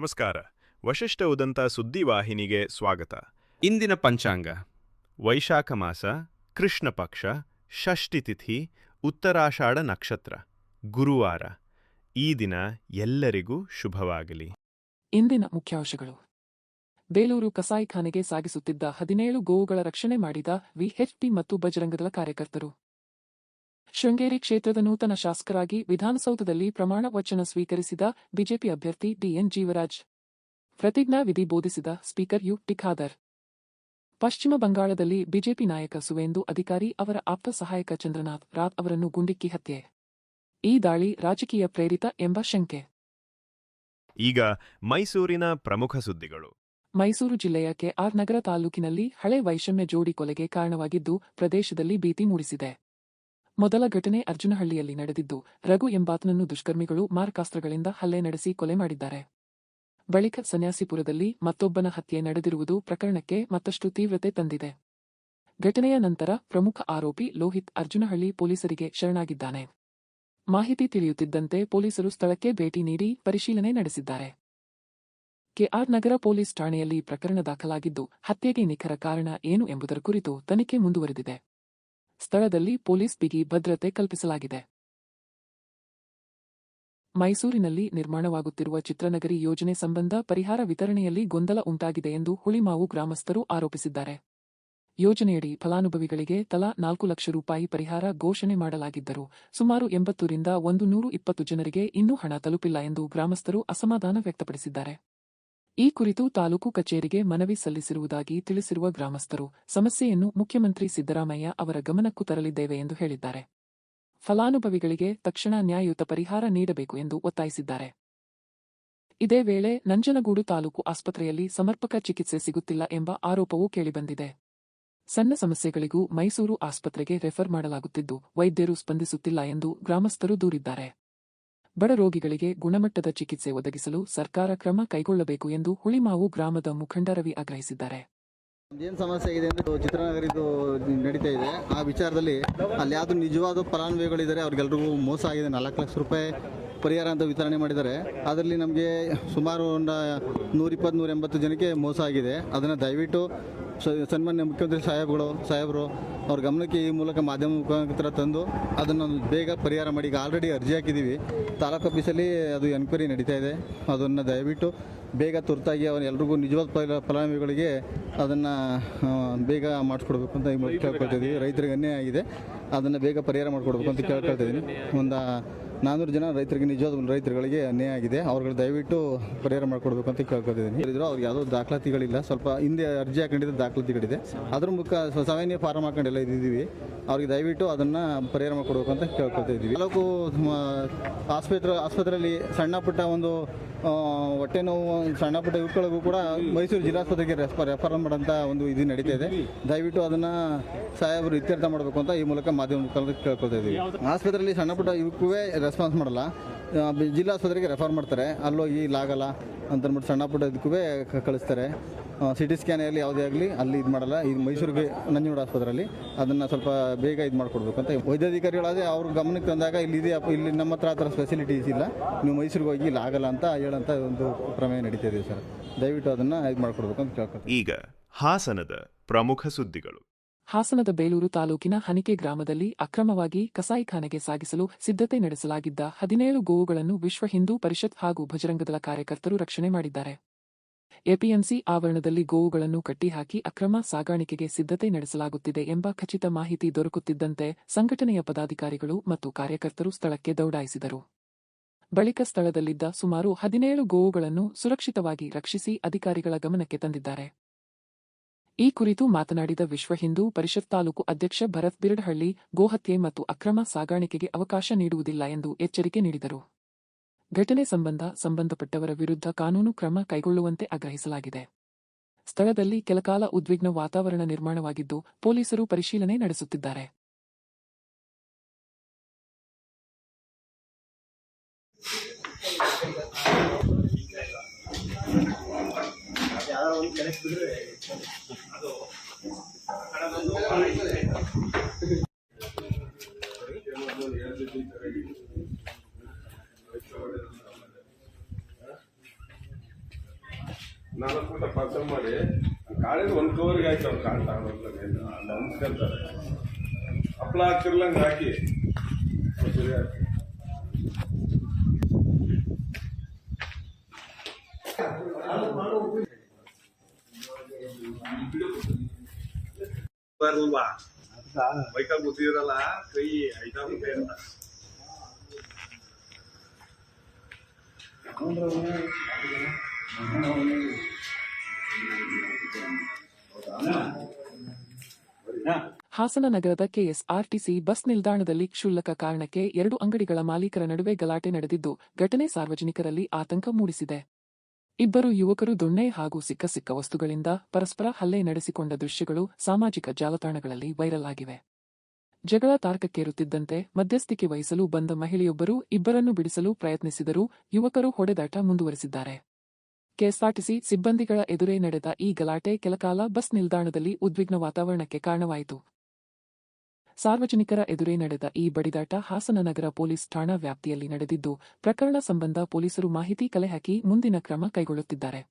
ನಮಸ್ಕಾರ. ವಶಿಷ್ಠ ಉದಂತ ಸುದ್ದಿವಾಹಿನಿಗೆ ಸ್ವಾಗತ. ಇಂದಿನ ಪಂಚಾಂಗ: ವೈಶಾಖ ಮಾಸ, ಕೃಷ್ಣ ಪಕ್ಷ, ಷಷ್ಠಿ ತಿಥಿ, ಉತ್ತರಾಷಾಢ ನಕ್ಷತ್ರ, ಗುರುವಾರ. ಈ ದಿನ ಎಲ್ಲರಿಗೂ ಶುಭವಾಗಲಿ. ಇಂದಿನ ಮುಖ್ಯಾಂಶಗಳು: ಬೇಲೂರು ಕಸಾಯಿಖಾನೆಗೆ ಸಾಗಿಸುತ್ತಿದ್ದ 17 ಗೋವುಗಳ ರಕ್ಷಣೆ ಮಾಡಿದ ವಿಎಚ್ಪಿ ಮತ್ತು ಬಜರಂಗದಳ ಕಾರ್ಯಕರ್ತರು. ಶೃಂಗೇರಿ ಕ್ಷೇತ್ರದ ನೂತನ ಶಾಸಕರಾಗಿ ವಿಧಾನಸೌಧದಲ್ಲಿ ಪ್ರಮಾಣ ವಚನ ಸ್ವೀಕರಿಸಿದ ಬಿಜೆಪಿ ಅಭ್ಯರ್ಥಿ ಡಿಎನ್ ಜೀವರಾಜ್. ಪ್ರತಿಜ್ಞಾ ವಿಧಿ ಬೋಧಿಸಿದ ಸ್ಪೀಕರ್ ಯು.ಟಿ. ಖಾದರ್. ಪಶ್ಚಿಮ ಬಂಗಾಳದಲ್ಲಿ ಬಿಜೆಪಿ ನಾಯಕ ಸುವೇಂದು ಅಧಿಕಾರಿ ಅವರ ಆಪ್ತ ಸಹಾಯಕ ಚಂದ್ರನಾಥ್ ರಾತ್ ಅವರನ್ನು ಗುಂಡಿಕ್ಕಿ ಹತ್ಯೆ. ಈ ದಾಳಿ ರಾಜಕೀಯ ಪ್ರೇರಿತ ಎಂಬ ಶಂಕೆ. ಈಗ ಮೈಸೂರಿನ ಪ್ರಮುಖ ಸುದ್ದಿಗಳು. ಮೈಸೂರು ಜಿಲ್ಲೆಯ ಕೆ.ಆರ್. ನಗರ ತಾಲೂಕಿನಲ್ಲಿ ಹಳೆ ವೈಷಮ್ಯ ಜೋಡಿ ಕೊಲೆಗೆ ಕಾರಣವಾಗಿದ್ದು ಪ್ರದೇಶದಲ್ಲಿ ಭೀತಿ ಮೂಡಿಸಿದೆ. ಮೊದಲ ಘಟನೆ ಅರ್ಜುನಹಳ್ಳಿಯಲ್ಲಿ ನಡೆದಿದ್ದು, ರಘು ಎಂಬಾತನನ್ನು ದುಷ್ಕರ್ಮಿಗಳು ಮಾರಕಾಸ್ತ್ರಗಳಿಂದ ಹಲ್ಲೆ ನಡೆಸಿ ಕೊಲೆ ಮಾಡಿದ್ದಾರೆ. ಬಳಿಕ ಸನ್ಯಾಸಿಪುರದಲ್ಲಿ ಮತ್ತೊಬ್ಬನ ಹತ್ಯೆ ನಡೆದಿರುವುದು ಪ್ರಕರಣಕ್ಕೆ ಮತ್ತಷ್ಟು ತೀವ್ರತೆ ತಂದಿದೆ. ಘಟನೆಯ ನಂತರ ಪ್ರಮುಖ ಆರೋಪಿ ಲೋಹಿತ್ ಅರ್ಜುನಹಳ್ಳಿ ಪೊಲೀಸರಿಗೆ ಶರಣಾಗಿದ್ದಾನೆ. ಮಾಹಿತಿ ತಿಳಿಯುತ್ತಿದ್ದಂತೆ ಪೊಲೀಸರು ಸ್ಥಳಕ್ಕೆ ಭೇಟಿ ನೀಡಿ ಪರಿಶೀಲನೆ ನಡೆಸಿದ್ದಾರೆ. ಕೆ.ಆರ್. ನಗರ ಪೊಲೀಸ್ ಠಾಣೆಯಲ್ಲಿ ಪ್ರಕರಣ ದಾಖಲಾಗಿದ್ದು, ಹತ್ಯೆಗೆ ನಿಖರ ಕಾರಣ ಏನು ಎಂಬುದರ ಕುರಿತು ತನಿಖೆ ಮುಂದುವರೆದಿದೆ. ಸ್ಥಳದಲ್ಲಿ ಪೊಲೀಸ್ ಬಿಗಿ ಭದ್ರತೆ ಕಲ್ಪಿಸಲಾಗಿದೆ. ಮೈಸೂರಿನಲ್ಲಿ ನಿರ್ಮಾಣವಾಗುತ್ತಿರುವ ಚಿತ್ರನಗರಿ ಯೋಜನೆ ಸಂಬಂಧ ಪರಿಹಾರ ವಿತರಣೆಯಲ್ಲಿ ಗೊಂದಲ ಉಂಟಾಗಿದೆ ಎಂದು ಹುಳಿಮಾವು ಗ್ರಾಮಸ್ಥರು ಆರೋಪಿಸಿದ್ದಾರೆ. ಯೋಜನೆಯಡಿ ಫಲಾನುಭವಿಗಳಿಗೆ ತಲಾ 4 ಲಕ್ಷ ರೂಪಾಯಿ ಪರಿಹಾರ ಘೋಷಣೆ ಮಾಡಲಾಗಿದ್ದರೂ ಸುಮಾರು 80 ರಿಂದ 120 ಜನರಿಗೆ ಇನ್ನೂ ಹಣ ತಲುಪಿಲ್ಲ ಎಂದು ಗ್ರಾಮಸ್ಥರು ಅಸಮಾಧಾನ ವ್ಯಕ್ತಪಡಿಸಿದ್ದಾರೆ. ಈ ಕುರಿತು ತಾಲೂಕು ಕಚೇರಿಗೆ ಮನವಿ ಸಲ್ಲಿಸಿರುವುದಾಗಿ ತಿಳಿಸಿರುವ ಗ್ರಾಮಸ್ಥರು, ಸಮಸ್ಯೆಯನ್ನು ಮುಖ್ಯಮಂತ್ರಿ ಸಿದ್ದರಾಮಯ್ಯ ಅವರ ಗಮನಕ್ಕೂ ತರಲಿದ್ದೇವೆ ಎಂದು ಹೇಳಿದ್ದಾರೆ. ಫಲಾನುಭವಿಗಳಿಗೆ ತಕ್ಷಣ ನ್ಯಾಯಯುತ ಪರಿಹಾರ ನೀಡಬೇಕು ಎಂದು ಒತ್ತಾಯಿಸಿದ್ದಾರೆ. ಇದೇ ವೇಳೆ ನಂಜನಗೂಡು ತಾಲೂಕು ಆಸ್ಪತ್ರೆಯಲ್ಲಿ ಸಮರ್ಪಕ ಚಿಕಿತ್ಸೆ ಸಿಗುತ್ತಿಲ್ಲ ಎಂಬ ಆರೋಪವೂ ಕೇಳಿಬಂದಿದೆ. ಸಣ್ಣ ಸಮಸ್ಯೆಗಳಿಗೂ ಮೈಸೂರು ಆಸ್ಪತ್ರೆಗೆ ರೆಫರ್ ಮಾಡಲಾಗುತ್ತಿದ್ದು, ವೈದ್ಯರು ಸ್ಪಂದಿಸುತ್ತಿಲ್ಲ ಎಂದು ಗ್ರಾಮಸ್ಥರು ದೂರಿದ್ದಾರೆ. ಬಡ ರೋಗಿಗಳಿಗೆ ಗುಣಮಟ್ಟದ ಚಿಕಿತ್ಸೆ ಒದಗಿಸಲು ಸರ್ಕಾರ ಕ್ರಮ ಕೈಗೊಳ್ಳಬೇಕು ಎಂದು ಹುಳಿಮಾವು ಗ್ರಾಮದ ಮುಖಂಡ ರವಿ ಆಗ್ರಹಿಸಿದ್ದಾರೆ. ಏನು ಸಮಸ್ಯೆ ಇದೆ ಅಂದರೆ ಚಿತ್ರನಗರಿದು ನಡೀತಾ ಇದೆ. ಆ ವಿಚಾರದಲ್ಲಿ ಅಲ್ಲಿ ಯಾವುದು ನಿಜವಾದ ಫಲಾನುಭವಿಗಳಿದ್ದಾರೆ ಅವ್ರಿಗೆಲ್ರಿಗೂ ಮೋಸ ಆಗಿದೆ. 4 ಲಕ್ಷ ರೂಪಾಯಿ ಪರಿಹಾರ ಅಂತ ವಿತರಣೆ ಮಾಡಿದ್ದಾರೆ. ಅದರಲ್ಲಿ ನಮಗೆ ಸುಮಾರು ಒಂದು 120-180 ಜನಕ್ಕೆ ಮೋಸ ಆಗಿದೆ. ಅದನ್ನು ದಯವಿಟ್ಟು ಸನ್ಮಾನ್ಯ ಮುಖ್ಯಮಂತ್ರಿ ಸಾಹೇಬರು ಅವ್ರ ಗಮನಕ್ಕೆ ಈ ಮೂಲಕ ಮಾಧ್ಯಮ ಮುಖಾಂತರ ತಂದು ಅದನ್ನು ಬೇಗ ಪರಿಹಾರ ಮಾಡಿ. ಈಗ ಆಲ್ರೆಡಿ ಅರ್ಜಿ ಹಾಕಿದ್ದೀವಿ. ತಾಲೂಕು ಆಫೀಸಲ್ಲಿ ಅದು ಎನ್ಕ್ವೈರಿ ನಡೀತಾ ಇದೆ. ಅದನ್ನು ದಯವಿಟ್ಟು ಬೇಗ ತುರ್ತಾಗಿ ಎಲ್ರಿಗೂ ನಿಜವಾದ ಫಲಾನುಭವಿಗಳಿಗೆ ಅದನ್ನು ಬೇಗ ಮಾಡಿಸ್ಕೊಡ್ಬೇಕು ಅಂತ ಕೇಳ್ಕೊಳ್ತಾ ಇದ್ದೀವಿ. ರೈತರಿಗೆ ಅನ್ಯಾಯ ಆಗಿದೆ, ಅದನ್ನು ಬೇಗ ಪರಿಹಾರ ಮಾಡಿಕೊಡ್ಬೇಕು ಅಂತ ಕೇಳ್ಕೊಳ್ತಾ ಇದ್ದೀನಿ. ಒಂದು 400 ಜನ ನಿಜವಾದ ರೈತರುಗಳಿಗೆ ಅನ್ಯಾಯ ಆಗಿದೆ. ಅವ್ರಿಗೆ ದಯವಿಟ್ಟು ಪರಿಹಾರ ಮಾಡಿಕೊಡ್ಬೇಕು ಅಂತ ಕೇಳ್ಕೊತಿದ್ದೀನಿ. ಹೇಳಿದ್ರು ಅವ್ರಿಗೆ ಯಾವುದೋ ದಾಖಲಾತಿಗಳಿಲ್ಲ, ಸ್ವಲ್ಪ ಹಿಂದೆ ಅರ್ಜಿ ಹಾಕೊಂಡಿದ್ದ ದಾಖಲಾತಿಗಳಿದೆ. ಅದ್ರ ಮುಖ ಸಾಮಾನ್ಯ ಫಾರಮ್ ಹಾಕೊಂಡೆಲ್ಲ ಇದ್ದೀವಿ. ಅವ್ರಿಗೆ ದಯವಿಟ್ಟು ಅದನ್ನು ಪರಿಹಾರ ಮಾಡಿಕೊಡ್ಬೇಕು ಅಂತ ಕೇಳ್ಕೊಳ್ತಾ ಇದ್ದೀವಿ. ತಾಲೂಕು ಆಸ್ಪತ್ರೆಯಲ್ಲಿ ಸಣ್ಣ ಪುಟ್ಟ ಒಂದು ಹೊಟ್ಟೆ ನೋವು ಸಣ್ಣ ಪುಟ್ಟ ಇವುಗಳಿಗೂ ಕೂಡ ಮೈಸೂರು ಜಿಲ್ಲಾಸ್ಪತ್ರೆಗೆ ರೆಫರ್ ಮಾಡೋಂಥ ಒಂದು ಇದು ನಡೀತಾ ಇದೆ. ದಯವಿಟ್ಟು ಅದನ್ನು ಸಾಹೇಬರು ಇತ್ಯರ್ಥ ಮಾಡಬೇಕು ಅಂತ ಈ ಮೂಲಕ ಮಾಧ್ಯಮ ಮುಖಾಂತರ ಕೇಳ್ಕೊಳ್ತಾ ಇದ್ದೀವಿ. ಆಸ್ಪತ್ರೆಯಲ್ಲಿ ಸಣ್ಣ ಪುಟ್ಟ ಇವಕ್ಕೂ ರೆಸ್ಪಾನ್ಸ್ ಮಾಡಲ್ಲ, ಜಿಲ್ಲಾಸ್ಪತ್ರೆಗೆ ರೆಫರ್ ಮಾಡ್ತಾರೆ. ಅಲ್ಲೋಗಿ ಇಲ್ಲಾಗಲ್ಲ ಅಂತಂದ್ಬಿಟ್ಟು ಸಣ್ಣ ಪುಟ್ಟ ಇದಕ್ಕೂ ಕಳಿಸ್ತಾರೆ. ಸಿಟಿ ಸ್ಕ್ಯಾನಲ್ಲಿ ಯಾವುದೇ ಆಗಲಿ ಅಲ್ಲಿ ಇದು ಮಾಡಲ್ಲ. ಈಗ ಮೈಸೂರಿಗೆ ನಂಜನಗೂಡು ಆಸ್ಪತ್ರೆಯಲ್ಲಿ ಅದನ್ನು ಸ್ವಲ್ಪ ಬೇಗ ಇದು ಮಾಡಿಕೊಡ್ಬೇಕು ಅಂತ ವೈದ್ಯಾಧಿಕಾರಿಗಳಾದರೆ ಅವ್ರ ಗಮನಕ್ಕೆ ತಂದಾಗ ಇಲ್ಲಿ ನಮ್ಮ ಹತ್ರ ಆ ಥರ ಫೆಸಿಲಿಟೀಸ್ ಇಲ್ಲ, ನೀವು ಮೈಸೂರಿಗೆ ಹೋಗಿ ಇಲ್ಲಿ ಆಗಲ್ಲ ಅಂತ ಹೇಳೋಂಥ ಒಂದು ಪ್ರಮೇಯ ನಡೀತಾ ಇದೆ ಸರ್. ದಯವಿಟ್ಟು ಅದನ್ನು ಇದು ಮಾಡಿಕೊಡ್ಬೇಕು ಅಂತ ಕೇಳ್ಕೊಳ್ತೀನಿ. ಈಗ ಹಾಸನದ ಪ್ರಮುಖ ಸುದ್ದಿಗಳು. ಹಾಸನದ ಬೇಲೂರು ತಾಲೂಕಿನ ಹನಿಕೆ ಗ್ರಾಮದಲ್ಲಿ ಅಕ್ರಮವಾಗಿ ಕಸಾಯಿಖಾನೆಗೆ ಸಾಗಿಸಲು ಸಿದ್ಧತೆ ನಡೆಸಲಾಗಿದ್ದ 17 ಗೋವುಗಳನ್ನು ವಿಶ್ವ ಹಿಂದೂ ಪರಿಷತ್ ಹಾಗೂ ಭಜರಂಗದಳ ಕಾರ್ಯಕರ್ತರು ರಕ್ಷಣೆ ಮಾಡಿದ್ದಾರೆ. ಎಪಿಎಂಸಿ ಆವರಣದಲ್ಲಿ ಗೋವುಗಳನ್ನು ಕಟ್ಟಿಹಾಕಿ ಅಕ್ರಮ ಸಾಗಾಣಿಕೆಗೆ ಸಿದ್ಧತೆ ನಡೆಸಲಾಗುತ್ತಿದೆ ಎಂಬ ಖಚಿತ ಮಾಹಿತಿ ದೊರಕುತ್ತಿದ್ದಂತೆ ಸಂಘಟನೆಯ ಪದಾಧಿಕಾರಿಗಳು ಮತ್ತು ಕಾರ್ಯಕರ್ತರು ಸ್ಥಳಕ್ಕೆ ದೌಡಾಯಿಸಿದರು. ಬಳಿಕ ಸ್ಥಳದಲ್ಲಿದ್ದ ಸುಮಾರು 17 ಗೋವುಗಳನ್ನು ಸುರಕ್ಷಿತವಾಗಿ ರಕ್ಷಿಸಿ ಅಧಿಕಾರಿಗಳ ಗಮನಕ್ಕೆ ತಂದಿದ್ದಾರೆ. ಈ ಕುರಿತು ಮಾತನಾಡಿದ ವಿಶ್ವ ಹಿಂದೂ ಪರಿಷತ್ ತಾಲೂಕು ಅಧ್ಯಕ್ಷ ಭರತ್ ಬಿರಡಹಳ್ಳಿ, ಗೋಹತ್ಯೆ ಮತ್ತು ಅಕ್ರಮ ಸಾಗಾಣಿಕೆಗೆ ಅವಕಾಶ ನೀಡುವುದಿಲ್ಲ ಎಂದು ಎಚ್ಚರಿಕೆ ನೀಡಿದರು. ಘಟನೆ ಸಂಬಂಧಪಟ್ಟವರ ವಿರುದ್ಧ ಕಾನೂನು ಕ್ರಮ ಕೈಗೊಳ್ಳುವಂತೆ ಆಗ್ರಹಿಸಲಾಗಿದೆ. ಸ್ಥಳದಲ್ಲಿ ಕೆಲಕಾಲ ಉದ್ವಿಗ್ನ ವಾತಾವರಣ ನಿರ್ಮಾಣವಾಗಿದ್ದು, ಪೊಲೀಸರು ಪರಿಶೀಲನೆ ನಡೆಸುತ್ತಿದ್ದಾರೆ. 4 ಊಟ ಪಾರ್ಸಲ್ ಮಾಡಿ ಕಾಳಿಗೆ 1 ಕವರ್ಗೆ ಹಾಕಿ ಅವ್ರು ಕಾಳು ತಗೊಂಡ್ರೆ ಅಲ್ಲಿ ಅನ್ಸ್ಕೊಂತಾರೆ. ಹಪ್ಪಳ ಹಾಕ್ತಿರ್ಲಂಗೆ ಹಾಕಿ ಬರಲ್ವಾ ಬೈಕಾಲ್ ಗೊತ್ತಿರಲ್ಲ ಕೈ ಐದಾಗುತ್ತೆ ಅಂತ. ಹಾಸನ ನಗರದ ಕೆಎಸ್ಆರ್ಟಿಸಿ ಬಸ್ ನಿಲ್ದಾಣದಲ್ಲಿ ಕ್ಷುಲ್ಲಕ ಕಾರಣಕ್ಕೆ 2 ಅಂಗಡಿಗಳ ಮಾಲೀಕರ ನಡುವೆ ಗಲಾಟೆ ನಡೆದಿದ್ದು, ಘಟನೆ ಸಾರ್ವಜನಿಕರಲ್ಲಿ ಆತಂಕ ಮೂಡಿಸಿದೆ. ಇಬ್ಬರು ಯುವಕರು ದೊಣ್ಣೆ ಹಾಗೂ ಸಿಕ್ಕ ವಸ್ತುಗಳಿಂದ ಪರಸ್ಪರ ಹಲ್ಲೆ ನಡೆಸಿಕೊಂಡ ದೃಶ್ಯಗಳು ಸಾಮಾಜಿಕ ಜಾಲತಾಣಗಳಲ್ಲಿ ವೈರಲ್ ಆಗಿವೆ. ಜಗಳ ತಾರಕಕ್ಕೇರುತ್ತಿದ್ದಂತೆ ಮಧ್ಯಸ್ಥಿಕೆ ವಹಿಸಲು ಬಂದ ಮಹಿಳೆಯೊಬ್ಬರು ಇಬ್ಬರನ್ನು ಬಿಡಿಸಲು ಪ್ರಯತ್ನಿಸಿದರೂ ಯುವಕರು ಹೊಡೆದಾಟ ಮುಂದುವರೆಸಿದ್ದಾರೆ. ಕೆಎಸ್ಆರ್ಟಿಸಿ ಸಿಬ್ಬಂದಿಗಳ ಎದುರೇ ನಡೆದ ಈ ಗಲಾಟೆ ಕೆಲಕಾಲ ಬಸ್ ನಿಲ್ದಾಣದಲ್ಲಿ ಉದ್ವಿಗ್ನ ವಾತಾವರಣಕ್ಕೆ ಕಾರಣವಾಯಿತು. ಸಾರ್ವಜನಿಕರ ಎದುರೇ ನಡೆದ ಈ ಬಡಿದಾಟ ಹಾಸನ ನಗರ ಪೊಲೀಸ್ ಠಾಣಾ ವ್ಯಾಪ್ತಿಯಲ್ಲಿ ನಡೆದಿದ್ದು, ಪ್ರಕರಣ ಸಂಬಂಧ ಪೊಲೀಸರು ಮಾಹಿತಿ ಕಲೆ ಹಾಕಿ ಮುಂದಿನ ಕ್ರಮ ಕೈಗೊಳ್ಳುತ್ತಿದ್ದಾರೆ.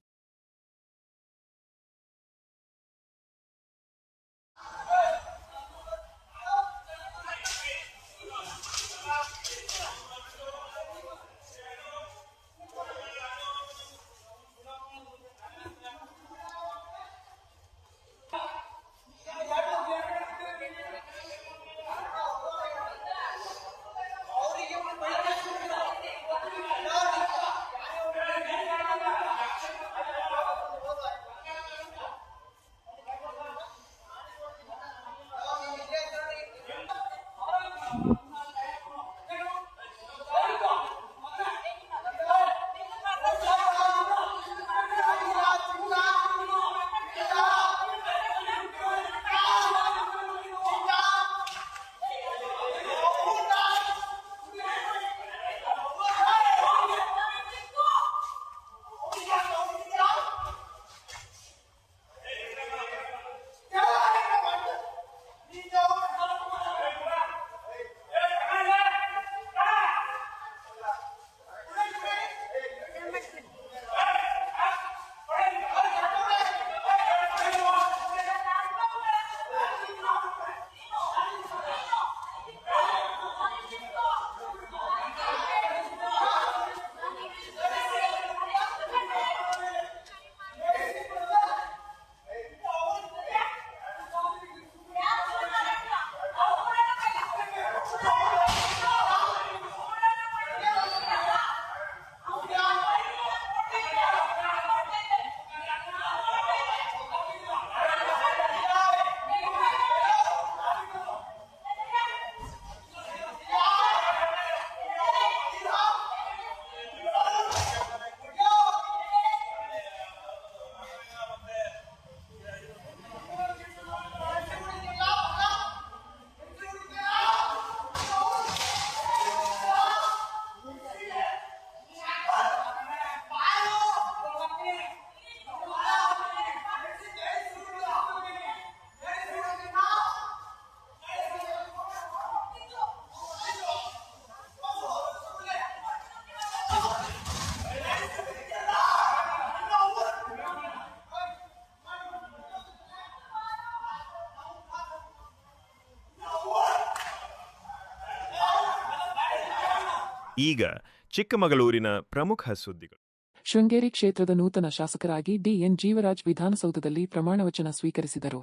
ಈಗ ಚಿಕ್ಕಮಗಳೂರಿನ ಪ್ರಮುಖ ಸುದ್ದಿಗಳು. ಶೃಂಗೇರಿ ಕ್ಷೇತ್ರದ ನೂತನ ಶಾಸಕರಾಗಿ ಡಿಎನ್ ಜೀವರಾಜ್ ವಿಧಾನಸೌಧದಲ್ಲಿ ಪ್ರಮಾಣವಚನ ಸ್ವೀಕರಿಸಿದರು.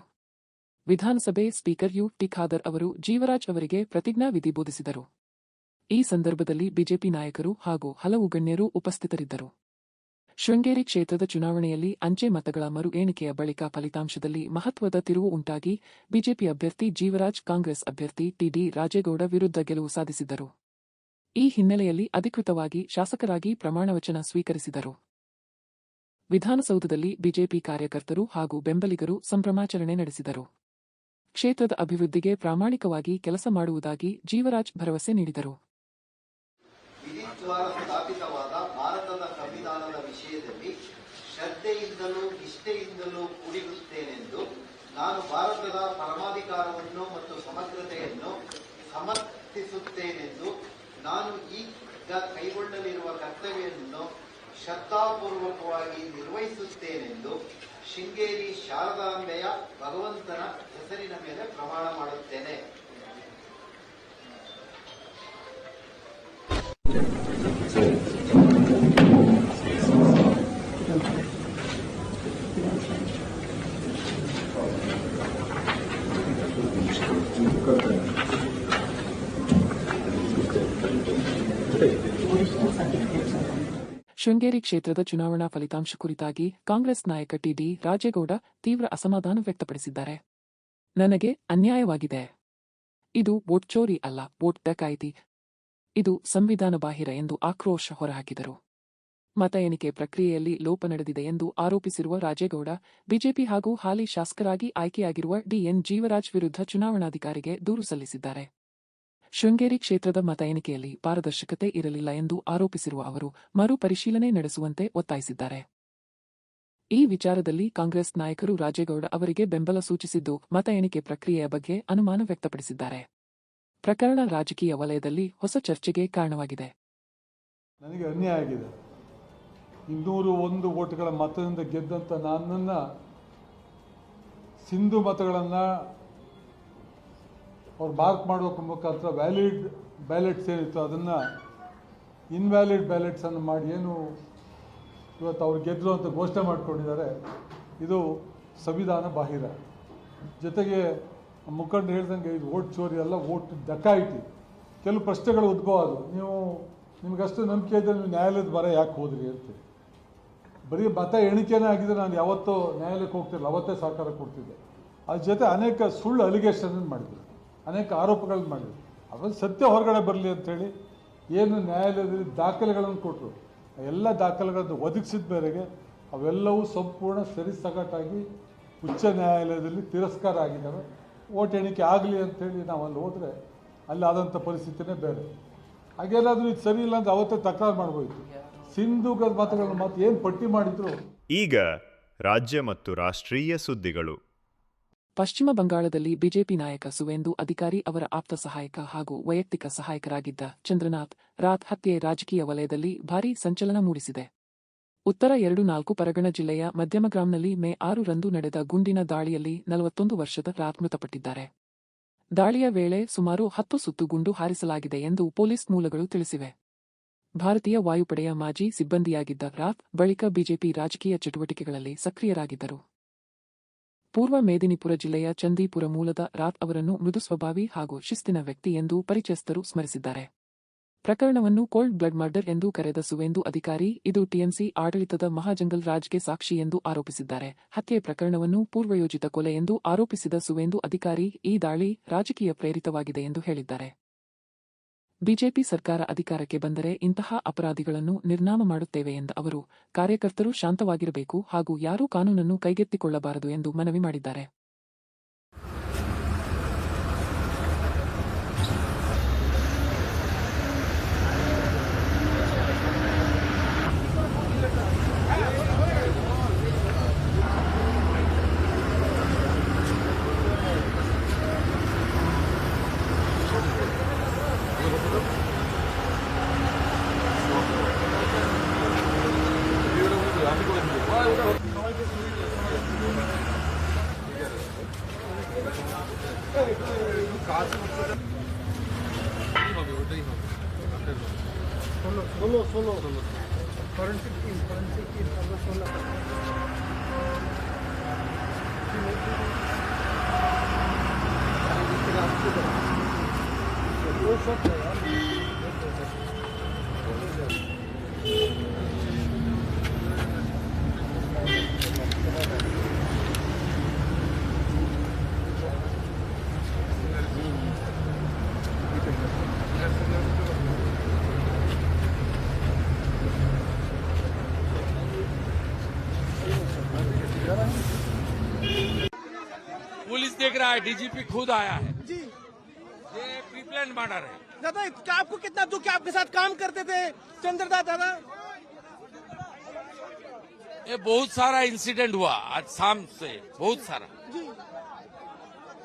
ವಿಧಾನಸಭೆ ಸ್ಪೀಕರ್ ಯು.ಟಿ. ಖಾದರ್ ಅವರು ಜೀವರಾಜ್ ಅವರಿಗೆ ಪ್ರತಿಜ್ಞಾ ವಿಧಿ ಬೋಧಿಸಿದರು. ಈ ಸಂದರ್ಭದಲ್ಲಿ ಬಿಜೆಪಿ ನಾಯಕರು ಹಾಗೂ ಹಲವು ಗಣ್ಯರು ಉಪಸ್ಥಿತರಿದ್ದರು. ಶೃಂಗೇರಿ ಕ್ಷೇತ್ರದ ಚುನಾವಣೆಯಲ್ಲಿ ಅಂಚೆ ಮತಗಳ ಮರು ಎಣಿಕೆಯ ಬಳಿಕ ಫಲಿತಾಂಶದಲ್ಲಿ ಮಹತ್ವದ ತಿರುವು ಉಂಟಾಗಿ ಬಿಜೆಪಿ ಅಭ್ಯರ್ಥಿ ಜೀವರಾಜ್ ಕಾಂಗ್ರೆಸ್ ಅಭ್ಯರ್ಥಿ ಟಿ.ಡಿ. ರಾಜೇಗೌಡ ವಿರುದ್ಧ ಗೆಲುವು ಸಾಧಿಸಿದ್ದರು. ಈ ಹಿನ್ನೆಲೆಯಲ್ಲಿ ಅಧಿಕೃತವಾಗಿ ಶಾಸಕರಾಗಿ ಪ್ರಮಾಣವಚನ ಸ್ವೀಕರಿಸಿದರು. ವಿಧಾನಸೌಧದಲ್ಲಿ ಬಿಜೆಪಿ ಕಾರ್ಯಕರ್ತರು ಹಾಗೂ ಬೆಂಬಲಿಗರು ಸಂಭ್ರಮಾಚರಣೆ ನಡೆಸಿದರು. ಕ್ಷೇತ್ರದ ಅಭಿವೃದ್ಧಿಗೆ ಪ್ರಾಮಾಣಿಕವಾಗಿ ಕೆಲಸ ಮಾಡುವುದಾಗಿ ಜೀವರಾಜ್ ಭರವಸೆ ನೀಡಿದರು. ವಿಧಿದ್ವಾರ ಸ್ಥಾಪಿತವಾದ ಭಾರತದ ಸಂವಿಧಾನದ ವಿಷಯದಲ್ಲಿ ಶ್ರದ್ಧೆಯಿಂದಲೂ ನಿಷ್ಠೆಯಿಂದಲೂ ಕೂಡಿರುತ್ತೇನೆಂದು ನಾನು ಭಾರತದ ಪರಮಾಧಿಕಾರವನ್ನು ಮತ್ತು ಸಮಗ್ರತೆಯನ್ನು ಸಮರ್ಥಿಸುತ್ತೇನೆಂದು ನಾನು ಈಗ ಕೈಗೊಳ್ಳಲಿರುವ ಕರ್ತವ್ಯವನ್ನು ಶ್ರದ್ಧಾಪೂರ್ವಕವಾಗಿ ನಿರ್ವಹಿಸುತ್ತೇನೆಂದು ಶೃಂಗೇರಿ ಶಾರದಾಂಬೆಯ ಭಗವಂತನ ಹೆಸರಿನ ಮೇಲೆ ಪ್ರಮಾಣ ಮಾಡುತ್ತೇನೆ. ಶೃಂಗೇರಿ ಕ್ಷೇತ್ರದ ಚುನಾವಣಾ ಫಲಿತಾಂಶ ಕುರಿತಾಗಿ ಕಾಂಗ್ರೆಸ್ ನಾಯಕ ಟಿ.ಡಿ. ರಾಜೇಗೌಡ ತೀವ್ರ ಅಸಮಾಧಾನ ವ್ಯಕ್ತಪಡಿಸಿದ್ದಾರೆ. ನನಗೆ ಅನ್ಯಾಯವಾಗಿದೆ. ಇದು ವೋಟ್ ಚೋರಿ ಅಲ್ಲ, ವೋಟ್ ಡಕಾಯಿತಿ. ಇದು ಸಂವಿಧಾನ ಬಾಹಿರ ಎಂದು ಆಕ್ರೋಶ ಹೊರಹಾಕಿದರು. ಮತ ಎಣಿಕೆ ಪ್ರಕ್ರಿಯೆಯಲ್ಲಿ ಲೋಪ ನಡೆದಿದೆ ಎಂದು ಆರೋಪಿಸಿರುವ ರಾಜೇಗೌಡ, ಬಿಜೆಪಿ ಹಾಗೂ ಹಾಲಿ ಶಾಸಕರಾಗಿ ಆಯ್ಕೆಯಾಗಿರುವ ಡಿಎನ್ ಜೀವರಾಜ್ ವಿರುದ್ಧ ಚುನಾವಣಾಧಿಕಾರಿಗೆ ದೂರು ಸಲ್ಲಿಸಿದ್ದಾರೆ. ಶೃಂಗೇರಿ ಕ್ಷೇತ್ರದ ಮತ ಎಣಿಕೆಯಲ್ಲಿ ಪಾರದರ್ಶಕತೆ ಇರಲಿಲ್ಲ ಎಂದು ಆರೋಪಿಸಿರುವ ಅವರು ಮರು ಪರಿಶೀಲನೆ ನಡೆಸುವಂತೆ ಒತ್ತಾಯಿಸಿದ್ದಾರೆ. ಈ ವಿಚಾರದಲ್ಲಿ ಕಾಂಗ್ರೆಸ್ ನಾಯಕರು ರಾಜೇಗೌಡ ಅವರಿಗೆ ಬೆಂಬಲ ಸೂಚಿಸಿದ್ದು, ಮತ ಎಣಿಕೆ ಪ್ರಕ್ರಿಯೆಯ ಬಗ್ಗೆ ಅನುಮಾನ ವ್ಯಕ್ತಪಡಿಸಿದ್ದಾರೆ. ಪ್ರಕರಣ ರಾಜಕೀಯ ವಲಯದಲ್ಲಿ ಹೊಸ ಚರ್ಚೆಗೆ ಕಾರಣವಾಗಿದೆ. ನನಗೆ ಅನ್ಯಾಯ ಆಗಿದೆ. 201 ವೋಟ್ಗಳ ಮತದಿಂದ ಗೆದ್ದಂಥ ನನ್ನನ್ನು ಸಿಂಧು ಮತಗಳನ್ನು ಅವ್ರು ಮಾರ್ಕ್ ಮಾಡೋದ್ರ ಮುಖಾಂತರ ವ್ಯಾಲಿಡ್ ಬ್ಯಾಲೆಟ್ಸ್ ಏನಿತ್ತು ಅದನ್ನು ಇನ್ವ್ಯಾಲಿಡ್ ಬ್ಯಾಲೆಟ್ಸನ್ನು ಮಾಡಿ ಏನು ಇವತ್ತು ಅವ್ರು ಗೆದ್ದರು ಅಂತ ಘೋಷಣೆ ಮಾಡಿಕೊಂಡಿದ್ದಾರೆ. ಇದು ಸಂವಿಧಾನ ಬಾಹಿರ. ಜೊತೆಗೆ ಮುಖಂಡರು ಹೇಳ್ದಂಗೆ ಇದು ವೋಟ್ ಚೋರಿ ಅಲ್ಲ, ವೋಟ್ ಡಕಾಯಿತಿ. ಕೆಲವು ಪ್ರಶ್ನೆಗಳು ಉದ್ಭವ ಆದವು. ನಿಮಗಷ್ಟು ನಂಬಿಕೆ ಇದ್ದರೆ ನೀವು ನ್ಯಾಯಾಲಯದ ಬರ ಯಾಕೆ ಹೋದ್ರಿ ಅಂತ. ಬರೀ ಮತ ಎಣಿಕೆನೇ ಆಗಿದ್ರೆ ನಾನು ಯಾವತ್ತೂ ನ್ಯಾಯಾಲಯಕ್ಕೆ ಹೋಗ್ತಿರಲಿಲ್ಲ, ಅವತ್ತೇ ಸಹಕಾರ ಕೊಡ್ತಿದ್ದೆ. ಅದ್ರ ಜೊತೆ ಅನೇಕ ಸುಳ್ಳು ಅಲಿಗೇಷನ್ ಮಾಡಿದ್ರು, ಅನೇಕ ಆರೋಪಗಳನ್ನು ಮಾಡಿದ್ರು. ಅವಾಗ ಸತ್ಯ ಹೊರಗಡೆ ಬರಲಿ ಅಂಥೇಳಿ ಏನು ನ್ಯಾಯಾಲಯದಲ್ಲಿ ದಾಖಲೆಗಳನ್ನು ಕೊಟ್ಟರು, ಎಲ್ಲ ದಾಖಲೆಗಳನ್ನು ಒದಗಿಸಿದ ಮೇರೆಗೆ ಅವೆಲ್ಲವೂ ಸಂಪೂರ್ಣ ಸರಿಸಗಟಾಗಿ ಉಚ್ಚ ನ್ಯಾಯಾಲಯದಲ್ಲಿ ತಿರಸ್ಕಾರ ಆಗಿದ್ದಾವೆ. ವೋಟ್ ಎಣಿಕೆ ಆಗಲಿ ಅಂಥೇಳಿ ನಾವು ಅಲ್ಲಿ ಹೋದರೆ ಅಲ್ಲಿ ಆದಂಥ ಪರಿಸ್ಥಿತಿನೇ ಬೇರೆ. ಹಾಗೇನಾದರೂ ಇದು ಸರಿ ಇಲ್ಲ ಅಂತ ಅವತ್ತೇ ತಕರಾರು ಮಾಡ್ಬೋಯಿತು. ಸಿಂಧು ಮತಗಳನ್ನು ಮಾತು ಏನು ಪಟ್ಟಿ ಮಾಡಿದ್ರು. ಈಗ ರಾಜ್ಯ ಮತ್ತು ರಾಷ್ಟ್ರೀಯ ಸುದ್ದಿಗಳು. ಪಶ್ಚಿಮ ಬಂಗಾಳದಲ್ಲಿ ಬಿಜೆಪಿ ನಾಯಕ ಸುವೇಂದು ಅಧಿಕಾರಿ ಅವರ ಆಪ್ತ ಸಹಾಯಕ ಹಾಗೂ ವೈಯಕ್ತಿಕ ಸಹಾಯಕರಾಗಿದ್ದ ಚಂದ್ರನಾಥ್ ರಾತ್ ಹತ್ಯೆ ರಾಜಕೀಯ ವಲಯದಲ್ಲಿ ಭಾರೀ ಸಂಚಲನ ಮೂಡಿಸಿದೆ. ಉತ್ತರ 24 ಪರಗಣ ಜಿಲ್ಲೆಯ ಮಧ್ಯಮಗ್ರಾಮ್ನಲ್ಲಿ ಮೇ 6 ರಂದು ನಡೆದ ಗುಂಡಿನ ದಾಳಿಯಲ್ಲಿ 41 ವರ್ಷದ ರಾತ್ ಮೃತಪಟ್ಟಿದ್ದಾರೆ. ದಾಳಿಯ ವೇಳೆ ಸುಮಾರು 10 ಸುತ್ತು ಗುಂಡು ಹಾರಿಸಲಾಗಿದೆ ಎಂದು ಪೊಲೀಸ್ ಮೂಲಗಳು ತಿಳಿಸಿವೆ. ಭಾರತೀಯ ವಾಯುಪಡೆಯ ಮಾಜಿ ಸಿಬ್ಬಂದಿಯಾಗಿದ್ದ ರಾತ್ ಬಳಿಕ ಬಿಜೆಪಿ ರಾಜಕೀಯ ಚಟುವಟಿಕೆಗಳಲ್ಲಿ ಸಕ್ರಿಯರಾಗಿದ್ದರು. ಪೂರ್ವ ಮೇದಿನಿಪುರ ಜಿಲ್ಲೆಯ ಚಂದೀಪುರ ಮೂಲದ ರಾತ್ ಅವರನ್ನು ಮೃದು ಸ್ವಭಾವಿ ಹಾಗೂ ಶಿಸ್ತಿನ ವ್ಯಕ್ತಿ ಎಂದು ಪರಿಚಯಸ್ಥರು ಸ್ಮರಿಸಿದ್ದಾರೆ. ಪ್ರಕರಣವನ್ನು ಕೋಲ್ಡ್ ಬ್ಲಡ್ ಮರ್ಡರ್ ಎಂದು ಕರೆದ ಸುವೇಂದು ಅಧಿಕಾರಿ ಇದು ಟಿಎಂಸಿ ಆಡಳಿತದ ಮಹಾಜಂಗಲ್ ರಾಜ್ಗೆ ಸಾಕ್ಷಿ ಎಂದು ಆರೋಪಿಸಿದ್ದಾರೆ. ಹತ್ಯೆ ಪ್ರಕರಣವನ್ನು ಪೂರ್ವಯೋಜಿತ ಕೊಲೆ ಎಂದು ಆರೋಪಿಸಿದ ಸುವೇಂದು ಅಧಿಕಾರಿ ಈ ದಾಳಿ ರಾಜಕೀಯ ಪ್ರೇರಿತವಾಗಿದೆ ಎಂದು ಹೇಳಿದ್ದಾರೆ. ಬಿಜೆಪಿ ಸರ್ಕಾರ ಅಧಿಕಾರಕ್ಕೆ ಬಂದರೆ ಇಂತಹ ಅಪರಾಧಿಗಳನ್ನು ನಿರ್ನಾಮ ಮಾಡುತ್ತೇವೆ ಎಂದ ಅವರು ಕಾರ್ಯಕರ್ತರು ಶಾಂತವಾಗಿರಬೇಕು ಹಾಗೂ ಯಾರೂ ಕಾನೂನನ್ನು ಕೈಗೆತ್ತಿಕೊಳ್ಳಬಾರದು ಎಂದು ಮನವಿ ಮಾಡಿದ್ದಾರೆ. Solo. Forensic team, solo. Police देख रहा है, डीजीपी खुद आया है जी। ये प्री प्लान मर्डर है दादा। आपको कितना दुख है, आपके साथ काम करते थे चंद्रदा दादा। ये बहुत सारा इंसिडेंट हुआ आज शाम से, बहुत सारा जी।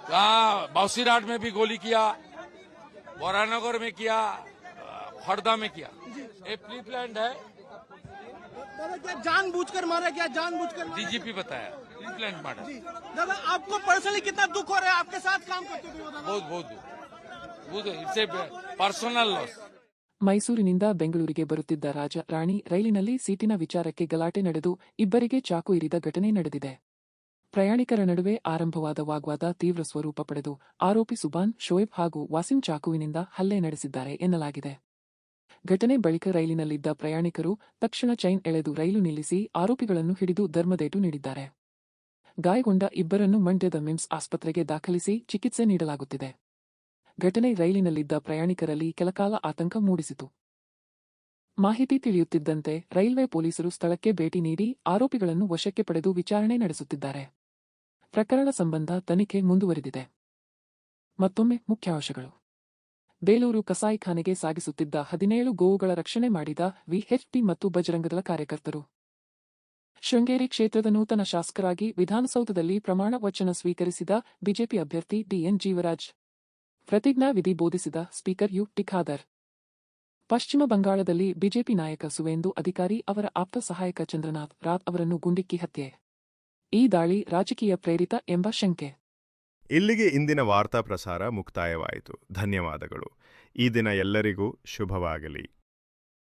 कहा बाउसीराट में भी गोली किया, बोरानगर में किया, हरदा में किया। ये प्री प्लान है। दादा क्या जानबूझकर मारा, क्या जानबूझकर मारा? डीजीपी बताया प्रीप्लान मर्डर। जी दादा, आपको पर्सनली कितना दुख हो रहा है? आपके साथ काम करते थे वो दादा। बहुत बहुत बहुत इट्स ए पर्सनल लॉस। ಮೈಸೂರಿನಿಂದ ಬೆಂಗಳೂರಿಗೆ ಬರುತ್ತಿದ್ದ ರಾಜ ರಾಣಿ ರೈಲಿನಲ್ಲಿ ಸೀಟಿನ ವಿಚಾರಕ್ಕೆ ಗಲಾಟೆ ನಡೆದು ಇಬ್ಬರಿಗೆ ಚಾಕು ಇರಿದ ಘಟನೆ ನಡೆದಿದೆ. ಪ್ರಯಾಣಿಕರ ನಡುವೆ ಆರಂಭವಾದ ವಾಗ್ವಾದ ತೀವ್ರ ಸ್ವರೂಪ ಪಡೆದು ಆರೋಪಿ ಸುಬಾನ್, ಶೋಯಬ್ ಹಾಗೂ ವಾಸಿಂ ಚಾಕುವಿನಿಂದ ಹಲ್ಲೆ ನಡೆಸಿದ್ದಾರೆ ಎನ್ನಲಾಗಿದೆ. ಘಟನೆ ಬಳಿಕ ರೈಲಿನಲ್ಲಿದ್ದ ಪ್ರಯಾಣಿಕರು ತಕ್ಷಣ ಚೈನ್ ಎಳೆದು ರೈಲು ನಿಲ್ಲಿಸಿ ಆರೋಪಿಗಳನ್ನು ಹಿಡಿದು ಧರ್ಮದೇಟು ನೀಡಿದ್ದಾರೆ. ಗಾಯಗೊಂಡ ಇಬ್ಬರನ್ನು ಮಂಡ್ಯದ ಮಿಮ್ಸ್ ಆಸ್ಪತ್ರೆಗೆ ದಾಖಲಿಸಿ ಚಿಕಿತ್ಸೆ ನೀಡಲಾಗುತ್ತಿದೆ. ಘಟನೆ ರೈಲಿನಲ್ಲಿದ್ದ ಪ್ರಯಾಣಿಕರಲ್ಲಿ ಕೆಲಕಾಲ ಆತಂಕ ಮೂಡಿಸಿತು. ಮಾಹಿತಿ ತಿಳಿಯುತ್ತಿದ್ದಂತೆ ರೈಲ್ವೆ ಪೊಲೀಸರು ಸ್ಥಳಕ್ಕೆ ಭೇಟಿ ನೀಡಿ ಆರೋಪಿಗಳನ್ನು ವಶಕ್ಕೆ ಪಡೆದು ವಿಚಾರಣೆ ನಡೆಸುತ್ತಿದ್ದಾರೆ. ಪ್ರಕರಣ ಸಂಬಂಧ ತನಿಖೆ ಮುಂದುವರೆದಿದೆ. ಮತ್ತೊಮ್ಮೆ ಮುಖ್ಯಾಂಶಗಳು. ಬೇಲೂರು ಕಸಾಯಿಖಾನೆಗೆ ಸಾಗಿಸುತ್ತಿದ್ದ 17 ಗೋವುಗಳ ರಕ್ಷಣೆ ಮಾಡಿದ ವಿಎಚ್ಪಿ ಮತ್ತು ಬಜರಂಗದಳ ಕಾರ್ಯಕರ್ತರು. ಶೃಂಗೇರಿ ಕ್ಷೇತ್ರದ ನೂತನ ಶಾಸಕರಾಗಿ ವಿಧಾನಸೌಧದಲ್ಲಿ ಪ್ರಮಾಣ ವಚನ ಸ್ವೀಕರಿಸಿದ ಬಿಜೆಪಿ ಅಭ್ಯರ್ಥಿ ಡಿಎನ್ ಜೀವರಾಜ್. ಪ್ರತಿಜ್ಞಾ ವಿಧಿ ಬೋಧಿಸಿದ ಸ್ಪೀಕರ್ ಯು ಟಿ ಖಾದರ್. ಪಶ್ಚಿಮ ಬಂಗಾಳದಲ್ಲಿ ಬಿಜೆಪಿ ನಾಯಕ ಸುವೇಂದು ಅಧಿಕಾರಿ ಅವರ ಆಪ್ತ ಸಹಾಯಕ ಚಂದ್ರನಾಥ್ ರಾತ್ ಅವರನ್ನು ಗುಂಡಿಕ್ಕಿ ಹತ್ಯೆ. ಈ ದಾಳಿ ರಾಜಕೀಯ ಪ್ರೇರಿತ ಎಂಬ ಶಂಕೆ. ಇಲ್ಲಿಗೆ ಇಂದಿನ ವಾರ್ತಾ ಪ್ರಸಾರ ಮುಕ್ತಾಯವಾಯಿತು. ಧನ್ಯವಾದಗಳು. ಈ ದಿನ ಎಲ್ಲರಿಗೂ ಶುಭವಾಗಲಿ.